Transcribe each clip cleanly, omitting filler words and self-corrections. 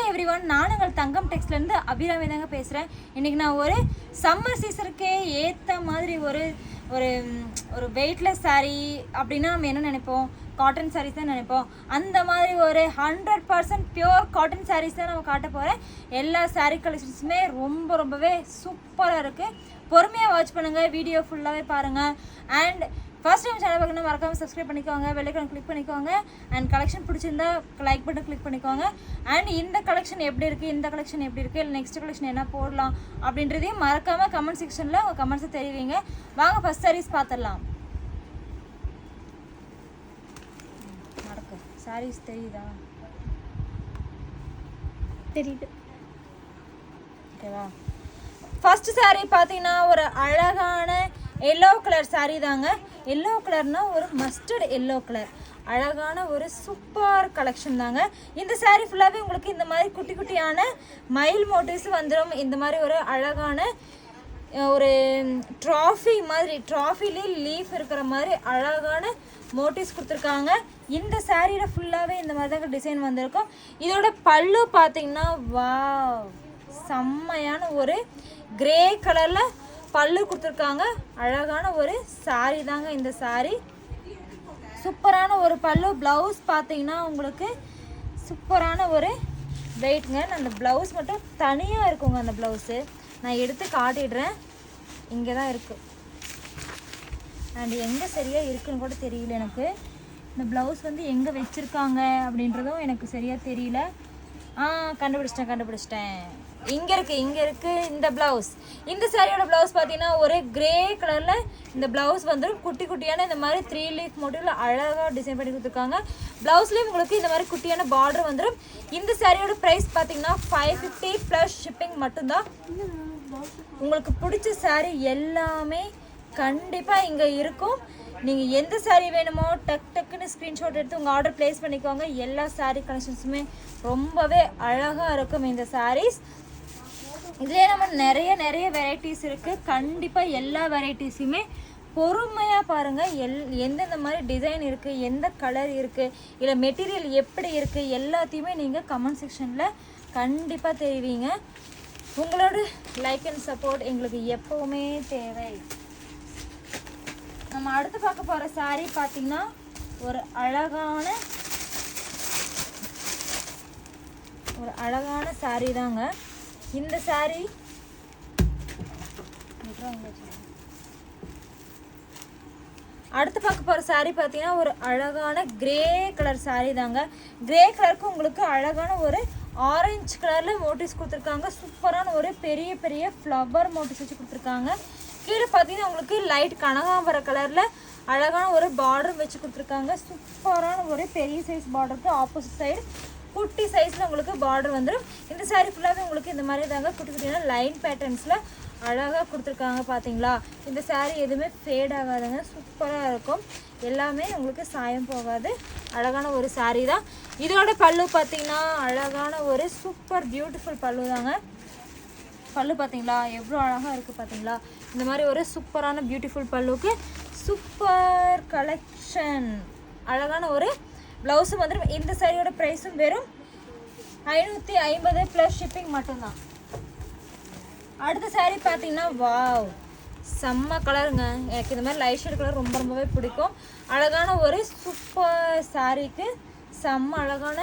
Everyone, நான் உங்கள் தங்கம் டெக்ஸ்ட்லேருந்து அபிராமி தாங்க பேசுகிறேன். இன்றைக்கி நான் ஒரு சம்மர் சீசனுக்கே ஏற்ற மாதிரி ஒரு ஒரு ஒரு வெயிட்லெஸ் சாரீ அப்படின்னா நம்ம என்ன நினைப்போம்? காட்டன் சாரீஸ் தான் நினைப்போம். அந்த மாதிரி ஒரு 100% பியூர் காட்டன் சாரீஸ் தான் நம்ம காட்ட போகிறேன். எல்லா சாரீ கலெக்ஷன்ஸுமே ரொம்பவே சூப்பராக இருக்குது. பொறுமையாக வாட்ச் பண்ணுங்கள், வீடியோ ஃபுல்லாகவே பாருங்கள். அண்ட் ஃபர்ஸ்ட் டைம் சேனல் பார்க்கணும் மறக்காமல் சப்ஸ்கிரைப் பண்ணிக்கோங்க, பெல் ஐகான் கிளிக் பண்ணிக்கோங்க. அண்ட் கலெக்ஷன் பிடிச்சிருந்தா லைக் பட்டன் கிளிக் பண்ணிக்கோங்க. அண்ட் இந்த கலெக்ஷன் எப்படி இருக்குது, இந்த கலெக்ஷன் எப்படி இருக்குது, இல்லை நெக்ஸ்ட் கலெக்ஷன் என்ன போடலாம் அப்படின்றதையும் மறக்காமல் கமெண்ட் செக்ஷனில் உங்கள் கமெண்ட்ஸை தெரிவிங்க. வாங்க ஃபர்ஸ்ட் சாரீஸ் பார்த்துடலாம். நடக்கு சாரீஸ் தெரியுதா? தெரியுது. ஓகேவா? ஃபர்ஸ்ட் சாரீ பார்த்தீங்கன்னா ஒரு அழகான எல்லோ கலர் சாரீ தாங்க. எல்லோ கலர்னா ஒரு மஸ்டர்ட் எல்லோ கலர், அழகான ஒரு சூப்பர் கலெக்ஷன் தாங்க. இந்த சாரீ ஃபுல்லாகவே உங்களுக்கு இந்த மாதிரி குட்டி குட்டியான மயில் மோட்டிவ்ஸ் வந்துடும். இந்த மாதிரி ஒரு அழகான ஒரு ட்ராஃபி மாதிரி, ட்ராஃபிலே லீஃப் இருக்கிற மாதிரி அழகான மோட்டிவ்ஸ் கொடுத்துருக்காங்க. இந்த சாரியில் ஃபுல்லாகவே இந்த மாதிரி தாங்க டிசைன் வந்திருக்கும். இதோட பல்லு பார்த்தீங்கன்னா வாவ், செம்மையான ஒரு கிரே கலரில் பல்லு கொடுத்துருக்காங்க. அழகான ஒரு சாரீ தாங்க இந்த சாரீ. சூப்பரான ஒரு பல்லு. ப்ளவுஸ் பார்த்தீங்கன்னா உங்களுக்கு சூப்பரான ஒரு வெயிட்ங்க. அந்த ப்ளவுஸ் மட்டும் தனியாக இருக்குங்க. அந்த ப்ளவுஸு நான் எடுத்து காட்டிடுறேன். இங்கே தான் இருக்குது. அண்ட் எங்கே சரியாக இருக்குன்னு கூட தெரியல எனக்கு. இந்த ப்ளவுஸ் வந்து எங்கே வச்சுருக்காங்க அப்படின்றதும் எனக்கு சரியாக தெரியல. கண்டுபிடிச்சிட்டேன். இங்கே இருக்குது இந்த ப்ளவுஸ். இந்த சாரியோட ப்ளவுஸ் பார்த்தீங்கன்னா ஒரு கிரே கலரில் இந்த ப்ளவுஸ் வந்து குட்டி குட்டியான இந்த மாதிரி 3 லீஃப் மோட்டிவ்ல அழகாக டிசைன் பண்ணி கொடுத்துருக்காங்க. ப்ளவுஸ்லேயும் உங்களுக்கு இந்த மாதிரி குட்டியான பார்டர் வந்துடும். இந்த சாரியோட ப்ரைஸ் பார்த்தீங்கன்னா 550 ப்ளஸ் ஷிப்பிங் மட்டும்தான். உங்களுக்கு பிடிச்ச சாரீ எல்லாமே கண்டிப்பாக இங்கே இருக்கும். நீங்கள் எந்த சாரீ வேணுமோ டக்குன்னு ஸ்க்ரீன்ஷாட் எடுத்து உங்கள் ஆர்டர் ப்ளேஸ் பண்ணிக்கோங்க. எல்லா சாரீ கலெக்ஷன்ஸுமே ரொம்பவே அழகாக இருக்கும் இந்த சாரீஸ். இதிலே நம்ம நிறைய வெரைட்டிஸ் இருக்குது. கண்டிப்பாக எல்லா வெரைட்டிஸுமே பொறுமையாக பாருங்கள். எந்தெந்த மாதிரி டிசைன் இருக்குது, எந்த கலர் இருக்குது, இல்லை மெட்டீரியல் எப்படி இருக்குது, எல்லாத்தையுமே நீங்கள் கமெண்ட் செக்ஷனில் கண்டிப்பாக தெரிவிங்க. உங்களோட லைக் அண்ட் சப்போர்ட் எங்களுக்கு எப்போவுமே தேவை. நம்ம அடுத்து பார்க்க போகிற சாரீ பார்த்தீங்கன்னா ஒரு அழகான சாரீ தாங்க. இந்த சாரீ அடுத்து பார்க்க போகிற சாரீ பார்த்தீங்கன்னா ஒரு அழகான கிரே கலர் சாரீ தாங்க. கிரே கலருக்கு உங்களுக்கு அழகான ஒரு ஆரஞ்சு கலரில் மோட்டிவ்ஸ் கொடுத்துருக்காங்க. சூப்பரான ஒரு பெரிய ஃப்ளவர் மோட்டிவ்ஸ் வச்சு கொடுத்துருக்காங்க. கீழே பார்த்தீங்கன்னா உங்களுக்கு லைட் கனகாம்பர கலரில் அழகான ஒரு பார்டர் வச்சு கொடுத்துருக்காங்க. சூப்பரான ஒரு பெரிய சைஸ் பார்டருக்கு ஆப்போசிட் சைடு குட்டி சைஸில் உங்களுக்கு பார்டர் வந்துடும். இந்த சாரீ ஃபுல்லாகவே உங்களுக்கு இந்த மாதிரி தாங்க குட்டி குட்டியான லைன் பேட்டர்ன்ஸில் அழகாக கொடுத்துருக்காங்க. பார்த்தீங்களா? இந்த சாரீ எதுவுமே ஃபேட் ஆகாதுங்க, சூப்பராக இருக்கும். எல்லாமே உங்களுக்கு சாயம் போகாது. அழகான ஒரு சாரீ தான். இதோட பல்லு பார்த்தீங்கன்னா அழகான ஒரு சூப்பர் பியூட்டிஃபுல் பல்லு தாங்க. பல்லு பார்த்தீங்களா எவ்வளோ அழகாக இருக்குது பார்த்தீங்களா? இந்த மாதிரி ஒரு சூப்பரான பியூட்டிஃபுல் பல்லுக்கு சூப்பர் கலெக்ஷன். அழகான ஒரு ப்ளவுஸு வந்துடும். இந்த சாரியோட ப்ரைஸும் வெறும் 550 ப்ளஸ் ஷிப்பிங் மட்டும்தான். அடுத்த சாரீ பார்த்தீங்கன்னா வாவ், செம்ம கலருங்க. எனக்கு இந்த மாதிரி லைட் ஷேட் கலர் ரொம்பவே பிடிக்கும். அழகான ஒரு சூப்பர் சாரீக்கு செம்ம அழகான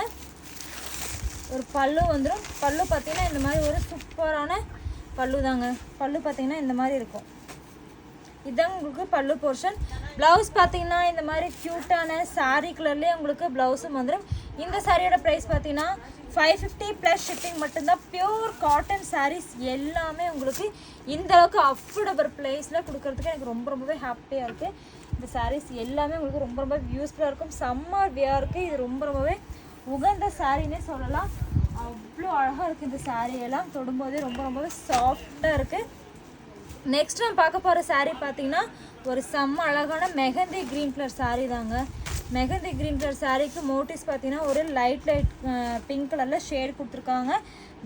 ஒரு பல்லு வந்துடும். பல்லு பார்த்தீங்கன்னா இந்த மாதிரி ஒரு சூப்பரான பல்லு தாங்க. பல்லு பார்த்தீங்கன்னா இந்த மாதிரி இருக்கும். இதுதான் உங்களுக்கு பல்லு போர்ஷன். ப்ளவுஸ் பார்த்தீங்கன்னா இந்த மாதிரி க்யூட்டான சாரீ கலர்லேயே உங்களுக்கு ப்ளவுஸும் வந்துடும். இந்த சாரியோட ப்ரைஸ் பார்த்தீங்கன்னா 550 ப்ளஸ் ஷிப்பிங் மட்டும்தான். பியூர் காட்டன் சாரீஸ் எல்லாமே உங்களுக்கு இந்த அளவுக்கு அஃபோர்டபுள் ப்ரைஸில் கொடுக்கறதுக்கு எனக்கு ரொம்பவே ஹாப்பியாக இருக்குது. இந்த சாரீஸ் எல்லாமே உங்களுக்கு ரொம்ப யூஸ்ஃபுல்லாக இருக்கும். சம்மர் வியருக்கு இது ரொம்பவே உகந்த சாரின்னே சொல்லலாம். அவ்வளோ அழகாக இருக்குது இந்த சாரியெல்லாம். தொடும்போதே ரொம்பவே சாஃப்டாக இருக்குது. நெக்ஸ்ட் நம்ம பார்க்க போகிற சாரீ பார்த்தீங்கன்னா ஒரு செம்ம அழகான மெஹந்தி க்ரீன் கலர் சாரீ தாங்க. மெஹந்தி க்ரீன் கலர் சாரீக்கு மோட்டிவ்ஸ் பார்த்தீங்கன்னா ஒரு லைட் பிங்க் கலரில் ஷேட் கொடுத்துருக்காங்க.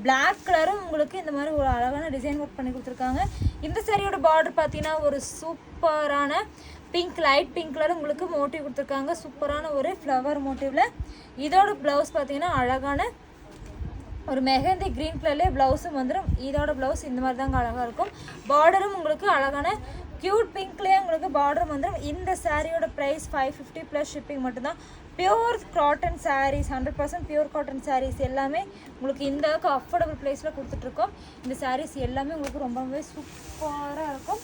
பிளாக் கலரும் உங்களுக்கு இந்த மாதிரி ஒரு அழகான டிசைன் ஒர்க் பண்ணி கொடுத்துருக்காங்க. இந்த சாரியோட பார்டர் பார்த்தீங்கன்னா ஒரு சூப்பரான பிங்க், லைட் பிங்க் கலர் உங்களுக்கு மோட்டிவ் கொடுத்துருக்காங்க. சூப்பரான ஒரு ஃப்ளவர் மோட்டிவில். இதோட ப்ளவுஸ் பார்த்தீங்கன்னா அழகான ஒரு மெஹந்தி க்ரீன் கலர்லேயே ப்ளவுஸும் வந்துடும். இதோட ப்ளவுஸ் இந்த மாதிரி தாங்க அழகாக இருக்கும். பார்டரும் உங்களுக்கு அழகான க்யூட் பிங்க்லேயே உங்களுக்கு பார்டரும் வந்துடும். இந்த சாரியோட ப்ரைஸ் 550 ப்ளஸ் ஷிப்பிங் மட்டும்தான். Pure cotton saris, 100% pure cotton saris எல்லாமே உங்களுக்கு இந்த அளவுக்கு அஃபோர்டபுள் ப்ரைஸில் கொடுத்துட்ருக்கோம். இந்த சாரீஸ் எல்லாமே உங்களுக்கு ரொம்பவே சூப்பராக இருக்கும்.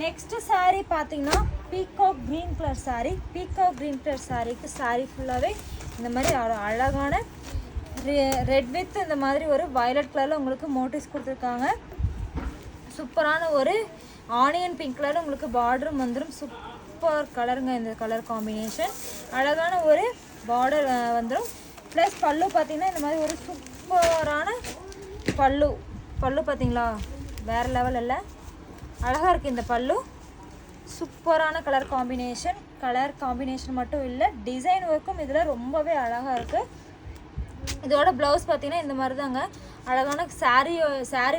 நெக்ஸ்ட்டு சாரீ பார்த்தீங்கன்னா peacock green colour sari. Peacock green colour சாரீக்கு சாரீ ஃபுல்லாகவே இந்த மாதிரி அழகான ரெட் வித் இந்த மாதிரி ஒரு வயலட் கலரில் உங்களுக்கு மோட்டிவ்ஸ் கொடுத்துருக்காங்க. சூப்பரான ஒரு ஆனியன் பிங்க் கலர் உங்களுக்கு பார்டரும் வந்துடும். சூப்பர் கலருங்க இந்த கலர் காம்பினேஷன். அழகான ஒரு பார்டர் வந்துடும். ப்ளஸ் பல்லு பார்த்திங்கன்னா இந்த மாதிரி ஒரு சூப்பரான பல்லு பார்த்திங்களா, வேறு லெவல் இல்லை, அழகாக இருக்குது இந்த பல்லு. சூப்பரான கலர் காம்பினேஷன் மட்டும் இல்லை, டிசைன் ஒர்க்கும் இதில் ரொம்பவே அழகாக இருக்குது. இதோட ப்ளவுஸ் பார்த்திங்கன்னா இந்த மாதிரி தாங்க அழகான சாரீ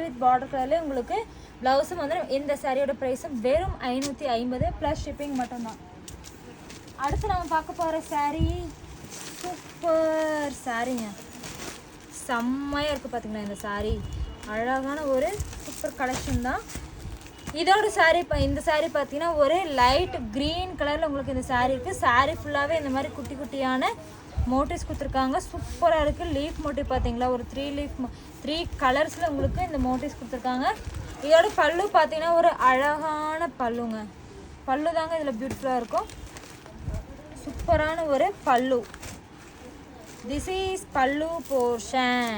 வித் பார்டர் கலர்லேயே உங்களுக்கு ப்ளவுஸும் வந்து. இந்த சாரியோட ப்ரைஸும் வெறும் 550 ப்ளஸ் ஷிப்பிங் மட்டும்தான். அடுத்து நம்ம பார்க்க போகிற சாரீ சூப்பர் சாரீங்க, செம்மையாக இருக்குது பார்த்திங்களா. இந்த சாரீ அழகான ஒரு சூப்பர் கலெக்ஷன் தான். இதோட சாரீ இந்த சாரீ பார்த்தீங்கன்னா ஒரு லைட் க்ரீன் கலரில் உங்களுக்கு இந்த சாரீ இருக்குது. சாரீ ஃபுல்லாகவே இந்த மாதிரி குட்டி குட்டியான மோட்டிவ்ஸ் கொடுத்துருக்காங்க. சூப்பராக இருக்குது. லீஃப் மோட்டிவ் பார்த்தீங்களா, ஒரு 3 கலர்ஸில் உங்களுக்கு இந்த மோட்டிவ்ஸ் கொடுத்துருக்காங்க. இதோட பல்லு பார்த்தீங்கன்னா ஒரு அழகான பல்லுங்க, பல்லு தாங்க இதில் பியூட்டிஃபுல்லாக இருக்கும். சூப்பரான ஒரு பல்லு. திஸ் இஸ் பல்லு போர்ஷன்.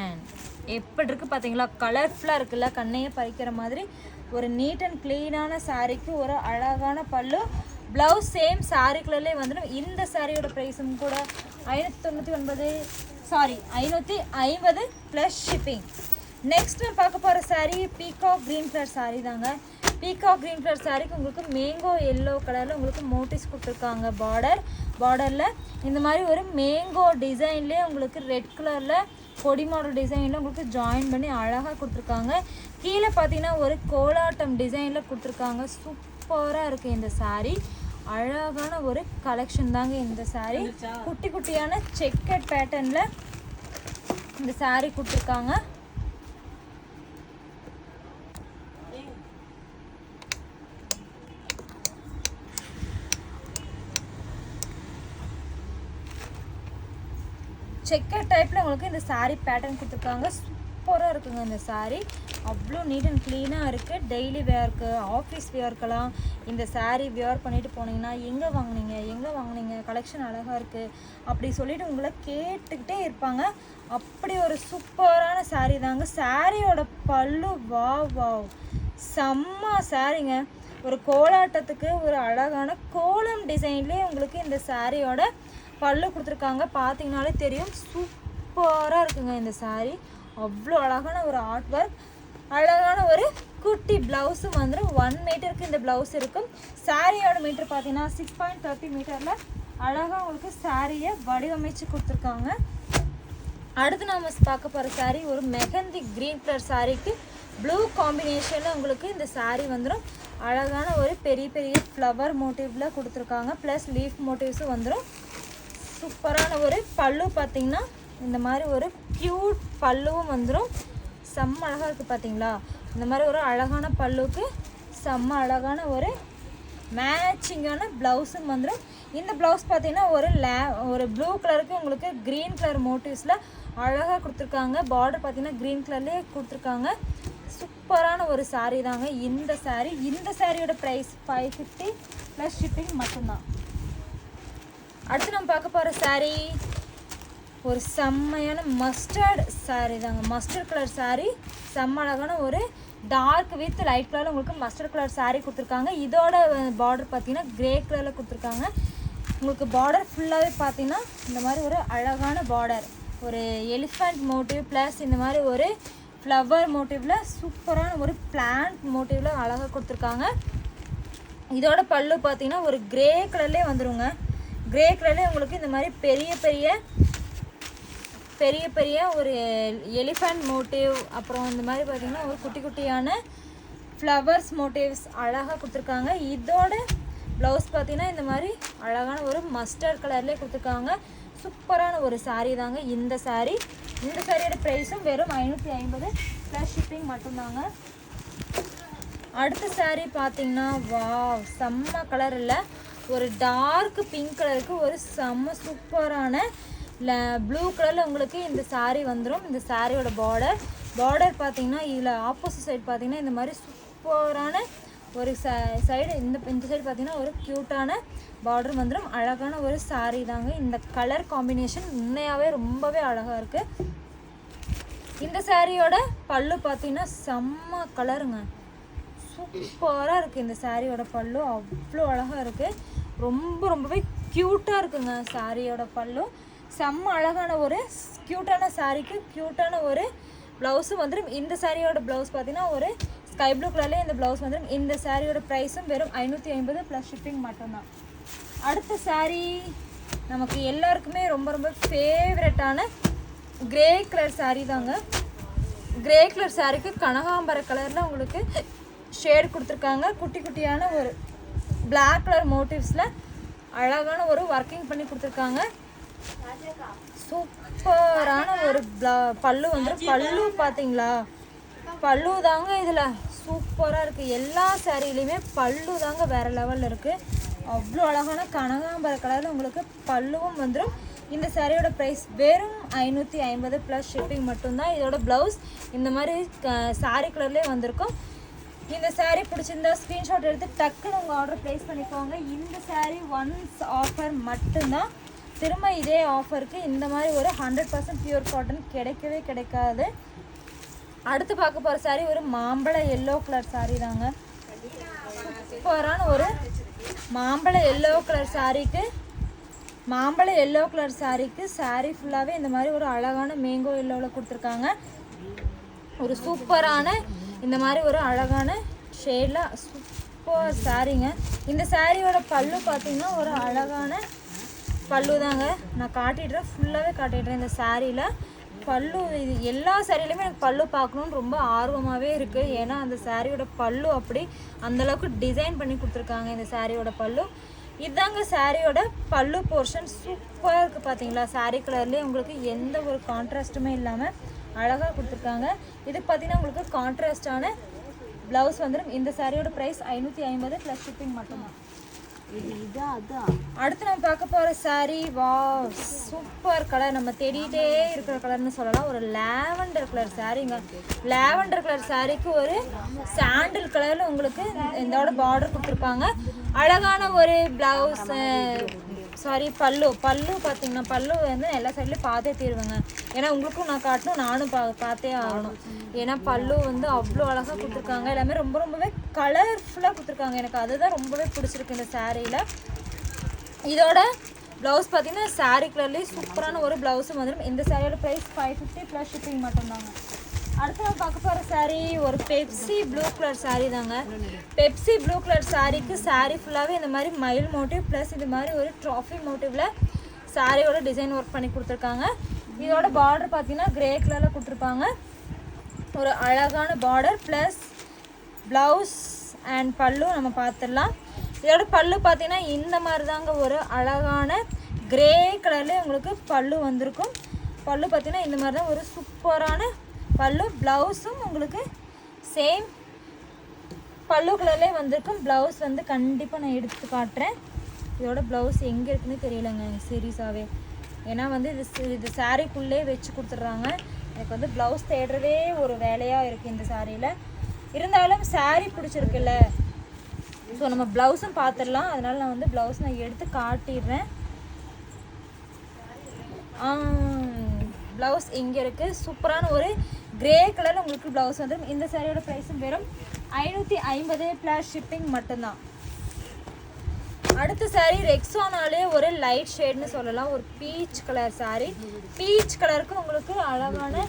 எப்படி இருக்குது பார்த்தீங்களா, கலர்ஃபுல்லாக இருக்குல்ல, கண்ணையே பறிக்கிற மாதிரி ஒரு நீட் அண்ட் க்ளீனான சாரீக்கு ஒரு அழகான பல்லு. ப்ளவுஸ் சேம் சாரீ கலர்லேயே வந்துடும். இந்த சாரியோட ப்ரைஸும் கூட 550 ப்ளஸ் ஷிப்பிங். நெக்ஸ்ட் நான் பார்க்க போகிற sari peacock green colour sari தாங்க. பீகாக் க்ரீன் கலர் சாரீக்கு உங்களுக்கு மேங்கோ எல்லோ கலரில் உங்களுக்கு மோட்டிவ்ஸ் கொடுத்துருக்காங்க. பார்டரில் இந்த மாதிரி ஒரு மேங்கோ டிசைன்லேயே உங்களுக்கு ரெட் கலரில் கொடி மாடல் டிசைனில் உங்களுக்கு ஜாயின் பண்ணி அழகாக கொடுத்துருக்காங்க. கீழே பார்த்தீங்கன்னா ஒரு கோலாட்டம் டிசைனில் கொடுத்துருக்காங்க. சூப்பராக இருக்குது இந்த சாரீ. அழகான ஒரு கலெக்ஷன் தாங்க இந்த சாரீ. குட்டி குட்டியான செக்கட் பேட்டர்னில் இந்த சாரீ கொடுத்துருக்காங்க. செக்கர் டைப்பில் உங்களுக்கு இந்த சாரீ பேட்டர்ன் கொடுத்துருக்காங்க. சூப்பராக இருக்குங்க இந்த சாரீ. அவ்வளோ நீட் அண்ட் க்ளீனாக இருக்குது. டெய்லி வேர்க்கு, ஆஃபீஸ் வேர்க்கெல்லாம் இந்த சாரீ வியர் பண்ணிவிட்டு போனீங்கன்னா எங்கே வாங்கினீங்க கலெக்ஷன் அழகாக இருக்குது அப்படி சொல்லிவிட்டு உங்களை கேட்டுக்கிட்டே இருப்பாங்க. அப்படி ஒரு சூப்பரான சாரீ தாங்க. சாரியோட பல்லு வாவ் செம்ம சாரீங்க. ஒரு கோலாட்டத்துக்கு ஒரு அழகான கோலம் டிசைன்லேயே உங்களுக்கு இந்த சாரியோட பல்லு கொடுத்துருக்காங்க. பார்த்தீங்கனாலே தெரியும், சூப்பராக இருக்குங்க இந்த சாரீ. அவ்வளோ அழகான ஒரு ஆர்ட் ஒர்க், அழகான ஒரு குட்டி ப்ளவுஸும் வந்துடும். 1 மீட்டருக்கு இந்த ப்ளவுஸ் இருக்கும். சாரியோட மீட்டர் பார்த்தீங்கன்னா 6.30 மீட்டரில் அழகாக உங்களுக்கு சாரியை வடிவமைச்சு கொடுத்துருக்காங்க. அடுத்து நம்ம பார்க்க போகிற சாரீ ஒரு மெஹந்தி க்ரீன் கலர் சாரீக்கு ப்ளூ காம்பினேஷனில் உங்களுக்கு இந்த சாரீ வந்துடும். அழகான ஒரு பெரிய ஃப்ளவர் மோட்டிவில் கொடுத்துருக்காங்க. ப்ளஸ் லீஃப் மோட்டிவ்ஸும் வந்துடும். சூப்பரான ஒரு பல்லு பார்த்திங்கன்னா இந்த மாதிரி ஒரு க்யூட் பல்லுவும் வந்துடும். செம்ம அழகாக இருக்குது பார்த்தீங்களா. இந்த மாதிரி ஒரு அழகான பல்லுக்கு செம்ம அழகான ஒரு மேட்சிங்கான ப்ளவுஸும் வந்துடும். இந்த ப்ளவுஸ் பார்த்தீங்கன்னா ஒரு ப்ளூ கலருக்கு உங்களுக்கு க்ரீன் கலர் மோட்டிவ்ஸில் அழகாக கொடுத்துருக்காங்க. பார்டர் பார்த்தீங்கன்னா க்ரீன் கலர்லேயே கொடுத்துருக்காங்க. சூப்பரான ஒரு சாரீ தாங்க இந்த சாரீ. இந்த சாரியோட ப்ரைஸ் 550 ப்ளஸ் ஷிப்பிங் மட்டும்தான். அடுத்து நம்ம பார்க்க போகிற சாரீ ஒரு செம்மையான மஸ்டர்ட் சாரீ தாங்க. மஸ்டர்ட் கலர் சாரீ, செம்ம அழகான ஒரு டார்க் வித் லைட் கலரில் உங்களுக்கு மஸ்டர்ட் கலர் சாரீ கொடுத்துருக்காங்க. இதோட பார்டர் பார்த்தீங்கன்னா க்ரே கலரில் கொடுத்துருக்காங்க. உங்களுக்கு பார்டர் ஃபுல்லாகவே பார்த்தீங்கன்னா இந்த மாதிரி ஒரு அழகான பார்டர், ஒரு எலிஃபண்ட் மோட்டிவ் ப்ளஸ் இந்த மாதிரி ஒரு ஃப்ளவர் மோட்டிவில் சூப்பரான ஒரு பிளான்ட் மோட்டிவில் அழகாக கொடுத்துருக்காங்க. இதோட பல்லு பார்த்தீங்கன்னா ஒரு க்ரே கலர்லேயே வந்துடுங்க. க்ரே கலர்லேயே உங்களுக்கு இந்த மாதிரி பெரிய ஒரு எலிஃபண்ட் மோட்டிவ், அப்புறம் இந்த மாதிரி பார்த்திங்கன்னா ஒரு குட்டியான ஃப்ளவர்ஸ் மோட்டிவ்ஸ் அழகாக கொடுத்துருக்காங்க. இதோட ப்ளவுஸ் பார்த்திங்கன்னா இந்த மாதிரி அழகான ஒரு மஸ்டர்ட் கலர்லேயே கொடுத்துருக்காங்க. சூப்பரான ஒரு சாரீ தாங்க இந்த சாரீ. இந்த சாரியோட ப்ரைஸும் வெறும் 550 ப்ளஸ் ஷிப்பிங் மட்டும்தாங்க. அடுத்த சாரீ பார்த்தீங்கன்னா வாவ் செம்ம கலர் இல்லை, ஒரு டார்க் பிங்க் கலருக்கு ஒரு செம்ம சூப்பரான ப்ளூ கலரில் உங்களுக்கு இந்த சாரீ வந்துடும். இந்த சாரியோட பார்டர் பார்த்தீங்கன்னா இதில் ஆப்போசிட் சைடு பார்த்தீங்கன்னா இந்த மாதிரி சூப்பரான ஒரு சைடு, இந்த சைடு பார்த்தீங்கன்னா ஒரு க்யூட்டான பார்டர் வந்துடும். அழகான ஒரு சாரீ தாங்க. இந்த கலர் காம்பினேஷன் உண்மையாகவே ரொம்பவே அழகாக இருக்குது. இந்த சாரியோட பல்லு பார்த்தீங்கன்னா செம்ம கலருங்க, சூப்பராக இருக்குது. இந்த சாரியோட பல்லு அவ்வளோ அழகாக இருக்குது, ரொம்பவே க்யூட்டாக இருக்குங்க. சாரியோட பல்லு செம்ம அழகான ஒரு க்யூட்டான சாரிக்கு க்யூட்டான ஒரு ப்ளவுஸும் வந்துடும். இந்த சாரியோட ப்ளவுஸ் பார்த்தீங்கன்னா ஒரு ஸ்கை ப்ளூ கலர்லேயே இந்த ப்ளவுஸ் வந்துடும். இந்த சாரியோட ப்ரைஸும் வெறும் 550 ப்ளஸ் ஷிப்பிங் மட்டும்தான். அடுத்த சாரீ நமக்கு எல்லாருக்குமே ரொம்ப ஃபேவரட்டான கிரே கலர் சாரீ தாங்க. கிரே கலர் சாரீக்கு கனகாம்பர கலரில் உங்களுக்கு ஷேட் கொடுத்துருக்காங்க. குட்டி குட்டியான ஒரு பிளாக் கலர் மோட்டிவ்ஸில் அழகான ஒரு ஒர்க்கிங் பண்ணி கொடுத்துருக்காங்க. சூப்பரான ஒரு பல்லு வந்துடும். பல்லு பார்த்தீங்களா, பல்லு தாங்க இதில் சூப்பராக இருக்குது. எல்லா சாரிலையுமே பல்லு தாங்க வேறு லெவலில் இருக்குது. அவ்வளோ அழகான கனகாம்பர கலரில் உங்களுக்கு பல்லுவும் வந்துடும். இந்த சாரியோட ப்ரைஸ் வெறும் 550 ப்ளஸ் ஷிப்பிங் மட்டும்தான். இதோட ப்ளவுஸ் இந்த மாதிரி சாரி கலர்லேயே வந்திருக்கும். இந்த சாரீ பிடிச்சிருந்தா ஸ்க்ரீன்ஷாட் எடுத்து டக்குன்னு உங்கள் ஆர்டர் ப்ளேஸ் பண்ணிக்கோங்க. இந்த சாரீ ஒன்ஸ் ஆஃபர் மட்டும்தான். திரும்ப இதே ஆஃபருக்கு இந்த மாதிரி ஒரு 100% பியூர் காட்டன் கிடைக்காது. அடுத்து பார்க்க போகிற சாரீ ஒரு மாம்பழ எல்லோ கலர் சாரீ தாங்க. சூப்பரான ஒரு மாம்பழ எல்லோ கலர் சாரீக்கு சாரீ ஃபுல்லாகவே இந்த மாதிரி ஒரு அழகான மேங்கோ எல்லோவில் கொடுத்துருக்காங்க. ஒரு சூப்பரான இந்த மாதிரி ஒரு அழகான ஷேடில் சூப்பர் சாரீங்க. இந்த சாரியோட பல்லு பார்த்தீங்கன்னா ஒரு அழகான பல்லு தாங்க. நான் காட்டிடுறேன், ஃபுல்லாகவே காட்டிடுறேன். இந்த சாரியில் பல்லு இது எல்லா சாரிலையுமே எனக்கு பல்லு பார்க்கணுன்னு ரொம்ப ஆர்வமாகவே இருக்குது. ஏன்னா அந்த சாரியோட பல்லு அப்படி அந்தளவுக்கு டிசைன் பண்ணி கொடுத்துருக்காங்க. இந்த சாரியோட பல்லு இதாங்க. சாரியோட பல்லு போர்ஷன் சூப்பராக இருக்குது பார்த்தீங்களா. சாரி கலர்லேயே உங்களுக்கு எந்த ஒரு கான்ட்ராஸ்ட்டுமே இல்லாமல் அழகாக கொடுத்துருக்காங்க. இது பார்த்தீங்கன்னா உங்களுக்கு கான்ட்ராஸ்டான ப்ளவுஸ் வந்துடும். இந்த சாரியோட ப்ரைஸ் 550 ப்ளஸ் ஷிப்பிங் மட்டும்தான். அடுத்து நம்ம பார்க்க போகிற சாரீ வா சூப்பர் கலர், நம்ம தேடிட்டே இருக்கிற கலர்னு சொல்லலாம். ஒரு லாவெண்டர் கலர் சாரீங்க. லாவெண்டர் கலர் சாரீக்கு ஒரு சாண்டில் கலரில் உங்களுக்கு இதோட பார்டர் கொடுத்துருப்பாங்க. அழகான ஒரு ப்ளவுஸ் பல்லு பார்த்தீங்கன்னா பல்லு வந்து எல்லா சைட்லேயும் பார்த்தே தீருவேங்க. ஏன்னா உங்களுக்கும் நான் காட்டணும், நானும் பார்த்தே ஆகணும். ஏன்னா பல்லு வந்து அவ்வளோ அழகாக கொடுத்துருக்காங்க. எல்லாமே ரொம்பவே கலர்ஃபுல்லாக கொடுத்துருக்காங்க. எனக்கு அதுதான் ரொம்பவே பிடிச்சிருக்கு இந்த சாரியில். இதோட ப்ளவுஸ் பார்த்தீங்கன்னா சாரீ கலர்லேயே சூப்பரான ஒரு ப்ளவுஸும் வந்துடும். இந்த சாரியோட ப்ரைஸ் 550 ப்ளஸ் ஷிப்பிங் மட்டும்தாங்க. அடுத்து நம்ம பார்க்க போகிற சாரீ ஒரு பெப்சி ப்ளூ கலர் சாரீ தாங்க. பெப்சி ப்ளூ கலர் சாரீக்கு சாரீ ஃபுல்லாகவே இந்த மாதிரி மயில் மோட்டிவ் ப்ளஸ் இது மாதிரி ஒரு ட்ராஃபி மோட்டிவில் சாரியோட டிசைன் ஒர்க் பண்ணி கொடுத்துருக்காங்க. இதோட பார்டர் பார்த்தீங்கன்னா கிரே கலரில் கொடுத்துருப்பாங்க. ஒரு அழகான பார்டர் ப்ளஸ் ப்ளவுஸ் அண்ட் பல்லு நம்ம பார்த்துடலாம். இதோட பல்லு பார்த்தீங்கன்னா இந்த மாதிரி தாங்க ஒரு அழகான கிரே கலர்லேயே உங்களுக்கு பல்லு வந்திருக்கும். பல்லு பார்த்தீங்கன்னா இந்த மாதிரி தான் ஒரு சூப்பரான பல்லு. ப்ளவுஸும் உங்களுக்கு சேம் பல்லு கலர்லேயே வந்திருக்கும். ப்ளவுஸ் வந்து கண்டிப்பாக நான் எடுத்து காட்டுறேன். இதோட ப்ளவுஸ் எங்கே இருக்குன்னு தெரியலைங்க சீரியஸாகவே. ஏன்னா வந்து இது சாரீக்குள்ளே வச்சு கொடுத்துட்றாங்க. எனக்கு வந்து ப்ளவுஸ் தேடுறதே ஒரு வேலையாக இருக்குது இந்த சாரியில். இருந்தாலும் சாரீ பிடிச்சிருக்குல்ல, ஸோ நம்ம ப்ளவுஸும் பார்த்துடலாம். அதனால் நான் வந்து ப்ளவுஸ் நான் எடுத்து காட்டிடுறேன். ப்ளவுஸ் இங்கே இருக்குது. சூப்பரான ஒரு கிரே கலரில் உங்களுக்கு ப்ளவுஸ் வந்து. இந்த சாரியோட ப்ரைஸும் வெறும் 550 ப்ளஸ் ஷிப்பிங் மட்டும்தான். அடுத்த சாரீ ரெக்ஸானாலே ஒரு லைட் ஷேட்னு சொல்லலாம். ஒரு பீச் கலர் சாரீ. பீச் கலருக்கு உங்களுக்கு அழகான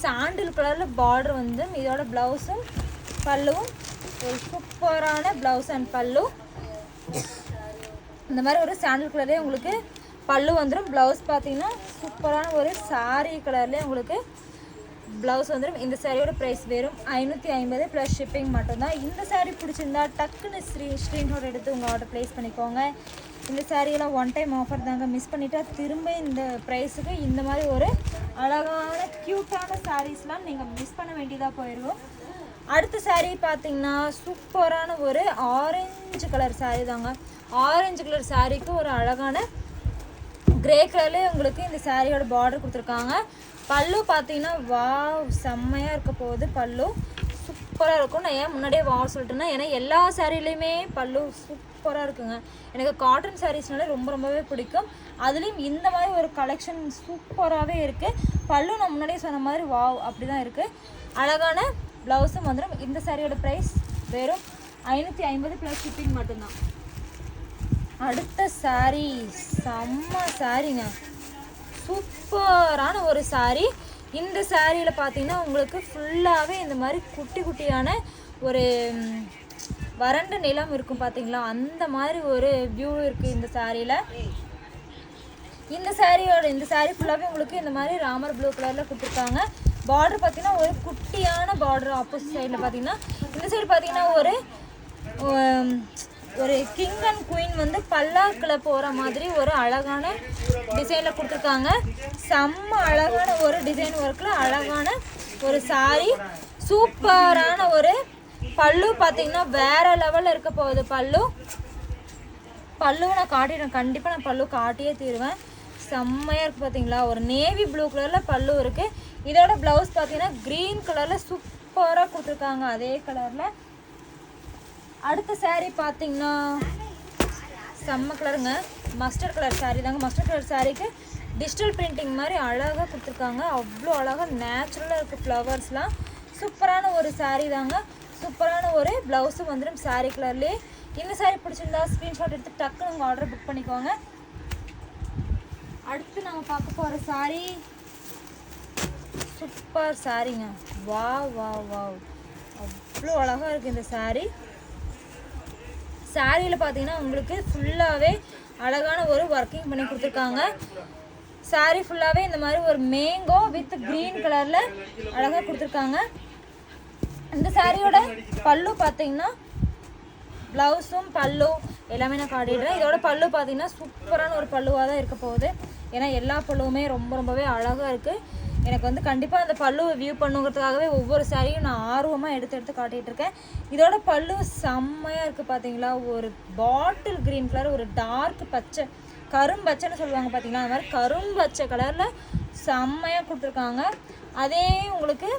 சாண்டில் கலரில் பார்டர் வந்து. இதோட ப்ளவுஸும் பல்லுவும் ஒரு சூப்பரான ப்ளவுஸ் அண்ட் பல்லு. இந்த மாதிரி ஒரு சாண்டில் கலர்லேயே உங்களுக்கு பல்லு வந்துடும். ப்ளவுஸ் பார்த்தீங்கன்னா சூப்பரான ஒரு சாரீ கலர்லேயே உங்களுக்கு ப்ளவுஸ் வந்துடும். இந்த சாரியோட ப்ரைஸ் வெறும் 550 ப்ளஸ் ஷிப்பிங் மட்டும்தான். இந்த சாரீ பிடிச்சிருந்தா டக்குன்னு ஸ்க்ரீன்ஷாட் எடுத்து உங்கள் ஆர்டர் ப்ளேஸ் பண்ணிக்கோங்க. இந்த சாரியெல்லாம் ஒன் டைம் ஆஃபர் தாங்க, மிஸ் பண்ணிட்டா திரும்ப இந்த ப்ரைஸுக்கு இந்த மாதிரி ஒரு அழகான க்யூட்டான சாரீஸ்லாம் நீங்கள் மிஸ் பண்ண வேண்டியதாக போயிடும். அடுத்த சாரீ பார்த்தீங்கன்னா சூப்பரான ஒரு ஆரஞ்சு கலர் சாரீ தாங்க. ஆரஞ்சு கலர் சாரீக்கு ஒரு அழகான கிரே கலர்லேயே உங்களுக்கு இந்த சாரியோட பார்டர் கொடுத்துருக்காங்க. பல்லு பார்த்தீங்கன்னா வாவ் செம்மையாக இருக்க போகுது. பல்லு சூப்பராக இருக்கும். நான் ஏன் முன்னாடியே சொல்லிட்டேன்னா, ஏன்னா எல்லா சாரிலையுமே பல்லு சூப்பராக இருக்குங்க. எனக்கு காட்டன் சாரீஸ்னாலே ரொம்பவே பிடிக்கும். அதுலேயும் இந்த மாதிரி ஒரு கலெக்ஷன் சூப்பராகவே இருக்குது. பல்லு நான் முன்னாடியே சொன்ன மாதிரி வாவ் அப்படி தான் இருக்குது. அழகான ப்ளவுஸும் வந்துடும். இந்த சாரியோட ப்ரைஸ் வெறும் 550 ப்ளஸ் ஷிப்பிங் மட்டும்தான். அடுத்த சாரீ செம்ம சாரீங்க, சூப்பரான ஒரு சாரீ. இந்த சாரியில் பார்த்தீங்கன்னா உங்களுக்கு ஃபுல்லாகவே இந்த மாதிரி குட்டி குட்டியான ஒரு வறண்ட நிலம் இருக்கும் பார்த்தீங்களா, அந்த மாதிரி ஒரு வியூ இருக்குது இந்த சாரியில். இந்த சாரீ ஃபுல்லாகவே உங்களுக்கு இந்த மாதிரி ராமர் ப்ளூ கலரில் கொடுத்துருக்காங்க. பார்டர் பார்த்தீங்கன்னா ஒரு குட்டியான பார்டர். ஆப்போசிட் சைடில் பார்த்தீங்கன்னா இந்த சைடு பார்த்தீங்கன்னா ஒரு கிங் அண்ட் குயின் வந்து பல்லாக்கில் போகிற மாதிரி ஒரு அழகான டிசைனில் கொடுத்துருக்காங்க. செம்ம அழகான ஒரு டிசைன் ஒர்க்கில் அழகான ஒரு சாரீ. சூப்பரான ஒரு பல்லு பார்த்தீங்கன்னா வேறு லெவலில் இருக்க போகுது. பல்லுவை நான் காட்டிடுவேன், கண்டிப்பாக நான் பல்லு காட்டியே தீருவேன். செம்மையாக இருக்குது பார்த்தீங்களா. ஒரு நேவி ப்ளூ கலரில் பல்லு இருக்குது. இதோட ப்ளவுஸ் பார்த்தீங்கன்னா க்ரீன் கலரில் சூப்பராக கொடுத்துருக்காங்க, அதே கலரில். அடுத்த சாரீ பார்த்தீங்கன்னா செம்ம கலருங்க, மஸ்டர்ட் கலர் சாரீ தாங்க. மஸ்டர்ட் கலர் சாரீக்கு டிஜிட்டல் பிரிண்டிங் மாதிரி அழகாக கொடுத்துருக்காங்க. அவ்வளோ அழகாக நேச்சுரலாக இருக்குது ஃப்ளவர்ஸ்லாம். சூப்பரான ஒரு சாரீ தாங்க. சூப்பரான ஒரு ப்ளவுஸும் வந்துடும் சாரீ கலர்லேயே. இந்த சாரீ பிடிச்சிருந்தா ஸ்க்ரீன்ஷாட் எடுத்து டக்குன்னு உங்கள் ஆர்டர் புக் பண்ணிக்கோங்க. அடுத்து நம்ம பார்க்க போகிற சாரீ சூப்பர் சாரீங்க. வாவ் வாவ் வாவ் அவ்வளோ அழகாக இருக்குது இந்த சாரீ. சாரியில் பார்த்தீங்கன்னா உங்களுக்கு ஃபுல்லாகவே அழகான ஒரு ஒர்க்கிங் பண்ணி கொடுத்துருக்காங்க. சாரீ ஃபுல்லாகவே இந்த மாதிரி ஒரு மேங்கோ வித் க்ரீன் கலரில் அழகாக கொடுத்துருக்காங்க. இந்த சாரியோட பல்லு பார்த்தீங்கன்னா ப்ளவுஸும் பல்லு எல்லாமே நான் காட்டிடுறேன். இதோட பல்லு பார்த்தீங்கன்னா சூப்பரான ஒரு பல்லுவாக தான் இருக்க போகுது. ஏன்னா எல்லா பல்லுவுமே ரொம்பவே அழகாக இருக்குது. எனக்கு வந்து கண்டிப்பாக அந்த பல்லுவை வியூ பண்ணுங்கிறதுக்காகவே ஒவ்வொரு சாரியும் நான் ஆர்வமாக எடுத்து காட்டிகிட்டு இருக்கேன். இதோட பல்லு செம்மையாக இருக்குது பார்த்தீங்களா. ஒரு பாட்டில் க்ரீன் கலர், ஒரு டார்க் பச்சை, கரும்பச்சைன்னு சொல்லுவாங்க பார்த்தீங்களா, அந்த மாதிரி கரும்பச்சை கலரில் செம்மையாக கொடுத்துருக்காங்க. அதே உங்களுக்கு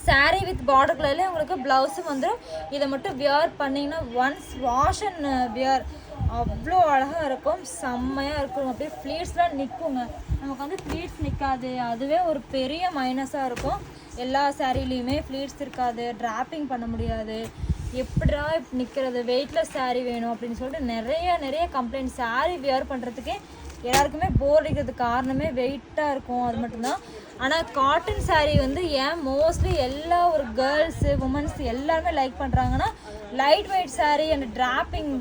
சாரீ வித் பார்டர் கலர்லேயே உங்களுக்கு ப்ளவுஸும் வந்துடும். இதை மட்டும் வியர் பண்ணிங்கன்னா ஒன்ஸ் வாஷ் அண்ட் வியர் அவ்வளோ அழகாக இருக்கும், செம்மையாக இருக்கும். அப்படியே ஃப்ளீட்ஸ்லாம் நிற்குங்க. நமக்கு வந்து ஃப்ளீட்ஸ் நிற்காது, அதுவே ஒரு பெரிய மைனஸாக இருக்கும். எல்லா சாரீலையுமே ஃப்ளீட்ஸ் இருக்காது, ட்ராப்பிங் பண்ண முடியாது, எப்படா நிற்கிறது, வெயிட்லெஸ் சாரீ வேணும் அப்படின்னு சொல்லிட்டு நிறைய கம்ப்ளைண்ட். சாரீ வியர் பண்ணுறதுக்கே எல்லாருக்குமே போர் அடிக்கிறதுக்கு காரணமே வெயிட்டாக இருக்கும், அது மட்டும்தான். ஆனால் காட்டன் சாரீ வந்து ஏன் மோஸ்ட்லி எல்லா ஒரு கேர்ள்ஸு உமன்ஸ் எல்லாருமே லைக் பண்ணுறாங்கன்னா, light weight sari and dropping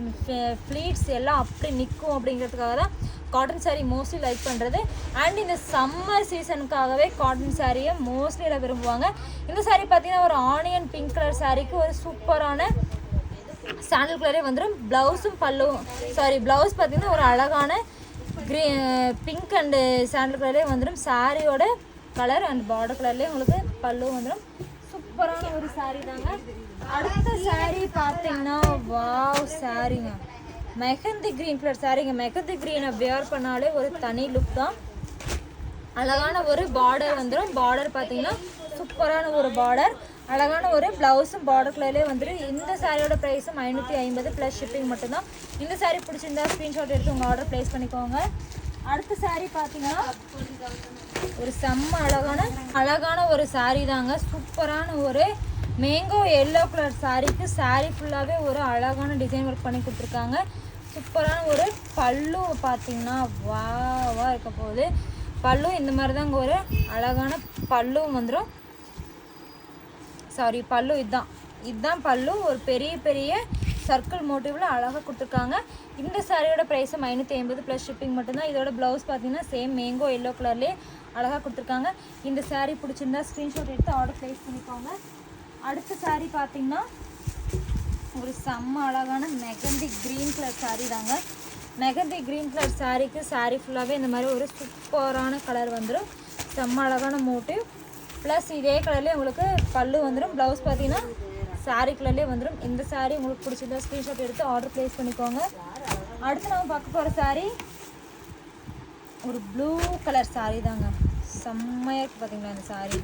pleats எல்லாம் அப்படி நிற்கும் அப்படிங்கிறதுக்காக தான் காட்டன் சாரீ மோஸ்ட்லி லைக் பண்ணுறது. அண்ட் இந்த சம்மர் சீசனுக்காகவே காட்டன் சாரியை மோஸ்ட்லி எல்லாம் விரும்புவாங்க. இந்த சாரீ பார்த்தீங்கன்னா ஒரு ஆனியன் பிங்க் கலர் சாரீக்கு ஒரு சூப்பரான சாண்டல் கலரே வந்துடும். ப்ளவுஸும் ப்ளவுஸ் பார்த்தீங்கன்னா ஒரு அழகான பிங்க் அண்டு சாண்டல் கலரே வந்துடும். சாரியோட கலர் அண்ட் பார்டர் கலர்லேயே உங்களுக்கு பல்லு வந்துடும். சூப்பரான ஒரு சாரீ தாங்க. அடுத்த சாரீ பார்த்தீங்கன்னா வாவ் சாரீங்க, மெஹந்தி க்ரீன் கலர் சாரீங்க. மெஹந்தி க்ரீனை வியர் பண்ணாலே ஒரு தனி லுக் தான். அழகான ஒரு பார்டர் வந்துடும். பார்டர் பார்த்தீங்கன்னா சூப்பரான ஒரு பார்டர், அழகான ஒரு ப்ளவுஸும் பார்டர் கலர்லேயே வந்துடும். இந்த சாரியோட ப்ரைஸும் 550 ப்ளஸ் ஷிப்பிங் மட்டும்தான். இந்த சாரீ பிடிச்சிருந்தா ஸ்க்ரீன்ஷாட் எடுத்து உங்கள் ஆர்டர் ப்ளேஸ் பண்ணிக்கோங்க. அடுத்த சாரீ பார்த்தீங்கன்னா ஒரு செம்ம அழகான ஒரு சாரீ தாங்க. சூப்பரான ஒரு மேங்கோ எல்லோ கலர் சாரீக்கு சாரீ ஃபுல்லாகவே ஒரு அழகான டிசைன் ஒர்க் பண்ணி கொடுத்துருக்காங்க. சூப்பரான ஒரு பல்லு பார்த்தீங்கன்னா வாவாக இருக்க போகுது. பல்லு இந்த மாதிரி தாங்க ஒரு அழகான பல்லுவும் வந்துடும். பல்லு இதுதான் பல்லு. ஒரு பெரிய சர்க்கிள் மோட்டிவில் அழகாக கொடுத்துருக்காங்க. இந்த சாரியோட ப்ரைஸும் 550 ப்ளஸ் ஷிப்பிங் மட்டும்தான். இதோட ப்ளவுஸ் பார்த்தீங்கன்னா சேம் மேங்கோ எல்லோ கலர்லேயே அழகாக கொடுத்துருக்காங்க. இந்த சாரீ பிடிச்சிருந்தா ஸ்க்ரீன்ஷாட் எடுத்து ஆர்டர் ப்ளேஸ் பண்ணிக்கோங்க. அடுத்த சாரீ பார்த்தீங்கன்னா ஒரு செம்ம அழகான மெகந்தி க்ரீன் கலர் சாரீ தாங்க. மெகந்தி க்ரீன் கலர் சாரீக்கு சாரீ ஃபுல்லாகவே இந்த மாதிரி ஒரு சூப்பரான கலர் வந்துடும். செம்ம அழகான மோட்டிவ். ப்ளஸ் இதே கலர்லேயே உங்களுக்கு பல்லு வந்துடும். ப்ளவுஸ் பார்த்தீங்கன்னா சாரீ கலர்லேயே வந்துடும். இந்த சாரீ உங்களுக்கு பிடிச்சிருந்தா ஸ்க்ரீன்ஷாட் எடுத்து ஆர்டர் ப்ளேஸ் பண்ணிக்கோங்க. அடுத்து நம்ம பார்க்க போகிற சாரீ ஒரு ப்ளூ கலர் சாரீ தாங்க. செம்மையாக இருக்குது பார்த்தீங்களா இந்த சாரீ,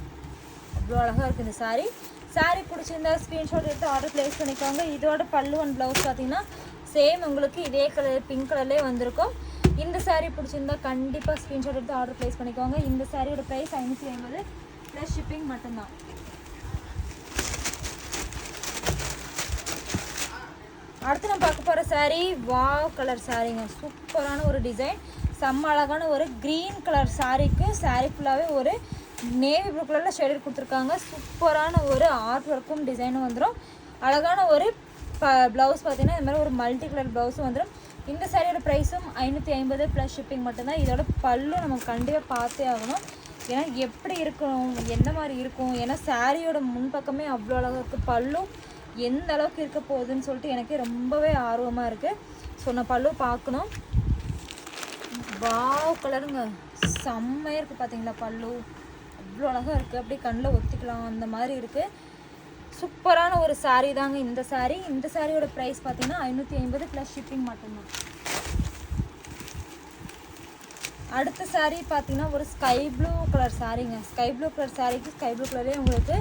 அவ்வளோ அழகாக இருக்குது இந்த சாரீ. சாரீ பிடிச்சிருந்தா ஸ்க்ரீன்ஷாட் எடுத்து ஆர்டர் ப்ளேஸ் பண்ணிக்கோங்க. இதோட பல்லு அண்ட் ப்ளவுஸ் பார்த்தீங்கன்னா சேம் உங்களுக்கு இதே கலர் பிங்க் கலர்லேயே வந்திருக்கும். இந்த சாரீ பிடிச்சிருந்தா கண்டிப்பாக ஸ்க்ரீன்ஷாட் எடுத்து ஆர்டர் ப்ளேஸ் பண்ணிக்கோங்க. இந்த சாரியோட ப்ரைஸ் 550 ப்ளஸ் ஷிப்பிங் மட்டும்தான். அடுத்து நம்ம பார்க்க போகிற சாரீ வாவ் கலர் சாரீங்க. சூப்பரான ஒரு டிசைன், செம்ம அழகான ஒரு க்ரீன் கலர் சாரீக்கு சாரீ ஃபுல்லாகவே ஒரு நேவி ப்ளூ கலரில் ஷேடட் கொடுத்துருக்காங்க. சூப்பரான ஒரு ஆர்ட் ஒர்க்கும் டிசைனும் வந்துடும். அழகான ஒரு ப்ளவுஸ் பார்த்தீங்கன்னா இந்த மாதிரி ஒரு மல்டி கலர் ப்ளவுஸும் வந்துடும். இந்த சாரியோட ப்ரைஸும் 550 ப்ளஸ் ஷிப்பிங் மட்டும்தான். இதோட பல்லு நம்ம கண்டிப்பாக பார்த்தே ஆகணும், ஏன்னா எப்படி இருக்கும், எந்த மாதிரி இருக்கும், ஏன்னா சாரியோட முன்பக்கமே அவ்வளோ அழகாக இருக்குது. பல்லும் எந்த அளவுக்கு இருக்க போகுதுன்னு சொல்லிட்டு எனக்கு ரொம்பவே ஆர்வமாக இருக்குது. ஸோ நான் பல்லு பார்க்கணும். வாவ் கலருங்க, செம்மையாக இருக்குது பார்த்தீங்களா பல்லு, அவ்வளோ அழகாக இருக்குது. அப்படியே கண்ணில் ஒத்திக்கலாம் அந்த மாதிரி இருக்குது. சூப்பரான ஒரு சாரீ தாங்க இந்த சாரீ. இந்த சாரியோட ப்ரைஸ் பார்த்தீங்கன்னா 550 ப்ளஸ் ஷிப்பிங் மட்டும்தான். அடுத்த சாரீ பார்த்தீங்கன்னா ஒரு ஸ்கை ப்ளூ கலர் சாரீங்க. ஸ்கை ப்ளூ கலர் சாரீக்கு ஸ்கை ப்ளூ கலர்லேயே உங்களுக்கு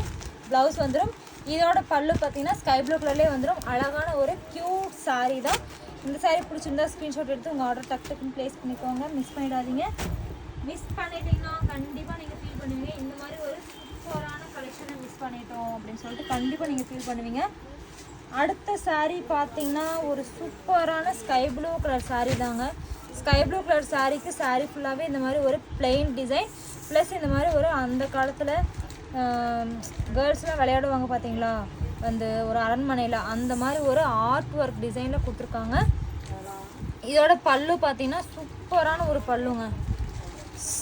ப்ளவுஸ் வந்துடும். இதோட பல்லு பார்த்தீங்கன்னா ஸ்கை ப்ளூ கலர்லேயே வந்துடும். அழகான ஒரு க்யூட் சாரீ தான். இந்த சாரீ பிடிச்சிருந்தா ஸ்க்ரீன்ஷாட் எடுத்து உங்கள் ஆர்டர் டக்குன்னு ப்ளேஸ் பண்ணிக்கோங்க. மிஸ் பண்ணிடாதீங்க. மிஸ் பண்ணிட்டீங்கன்னா கண்டிப்பாக நீங்கள் ஃபீல் பண்ணுவீங்க, இந்த மாதிரி ஒரு சூப்பரான கலெக்ஷனை மிஸ் பண்ணிட்டோம் அப்படின்னு சொல்லிட்டு கண்டிப்பாக நீங்கள் ஃபீல் பண்ணுவீங்க. அடுத்த சாரீ பார்த்தீங்கன்னா ஒரு சூப்பரான ஸ்கை ப்ளூ கலர் சாரீ தாங்க. ஸ்கை ப்ளூ கலர் சாரீக்கு சாரீ ஃபுல்லாகவே இந்த மாதிரி ஒரு பிளெயின் டிசைன் ப்ளஸ் இந்த மாதிரி ஒரு அந்த காலத்தில் கேர்ள்ஸ்லாம் விளையாடுவாங்க பார்த்தீங்களா வந்து ஒரு அரண்மனையில், அந்த மாதிரி ஒரு ஆர்ட் ஒர்க் டிசைனில் கொடுத்துருக்காங்க. இதோட பல்லு பார்த்தீங்கன்னா சூப்பரான ஒரு பல்லுங்க,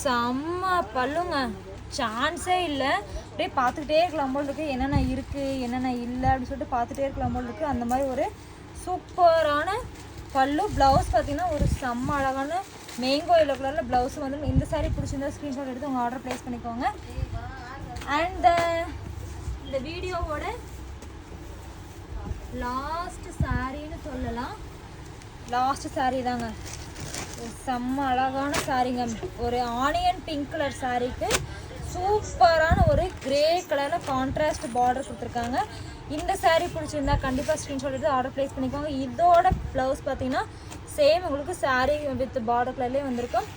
செம்ம பல்லுங்க, சான்ஸே இல்லை. அப்படியே பார்த்துக்கிட்டே இருக்கலாம் போல் இருக்குது, என்னென்ன இருக்குது என்னென்ன இல்லை அப்படின்னு சொல்லிட்டு பார்த்துட்டே இருக்கலாம் போல் இருக்குது. அந்த மாதிரி ஒரு சூப்பரான பல்லு. ப்ளவுஸ் பார்த்தீங்கன்னா ஒரு செம்ம அழகான மேங்கோ எல்லோ கலரில் ப்ளவுஸ் வந்து. இந்த சாரீ பிடிச்சிருந்தா ஸ்க்ரீன்ஷாட் எடுத்து உங்கள் ஆர்டர் ப்ளேஸ் பண்ணிக்கோங்க. அண்ட் இந்த வீடியோவோட லாஸ்ட் சாரின்னு சொல்லலாம், லாஸ்ட் சாரீ தாங்க. செம்ம அழகான சாரீங்க, ஒரு ஆனியன் பிங்க் கலர் சாரீக்கு சூப்பரான ஒரு கிரே கலரில் கான்ட்ராஸ்ட் பார்டர் கொடுத்துருக்காங்க. இந்த சாரீ பிடிச்சிருந்தா கண்டிப்பாக ஸ்க்ரீன்ஷாட் எடுத்து ஆர்டர் ப்ளேஸ் பண்ணிக்கோங்க. இதோட ப்ளவுஸ் பார்த்தீங்கன்னா சேம் உங்களுக்கு சாரீ வித் பார்டர் கலர்லேயே வந்திருக்கும்.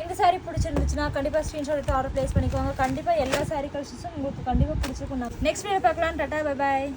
இந்த சாரீ பிடிச்சிருந்துச்சுன்னா கண்டிப்பாக ஸ்க்ரீன்ஷாட் எடுத்து ஆர்டர் ப்ளேஸ் பண்ணிக்கோங்க. கண்டிப்பாக எல்லா சாரீ கலெக்ஷன்ஸும் உங்களுக்கு கண்டிப்பாக பிடிச்சிருக்கும். நெக்ஸ்ட் வீடியோ பார்க்கலாம். Tata, bye bye.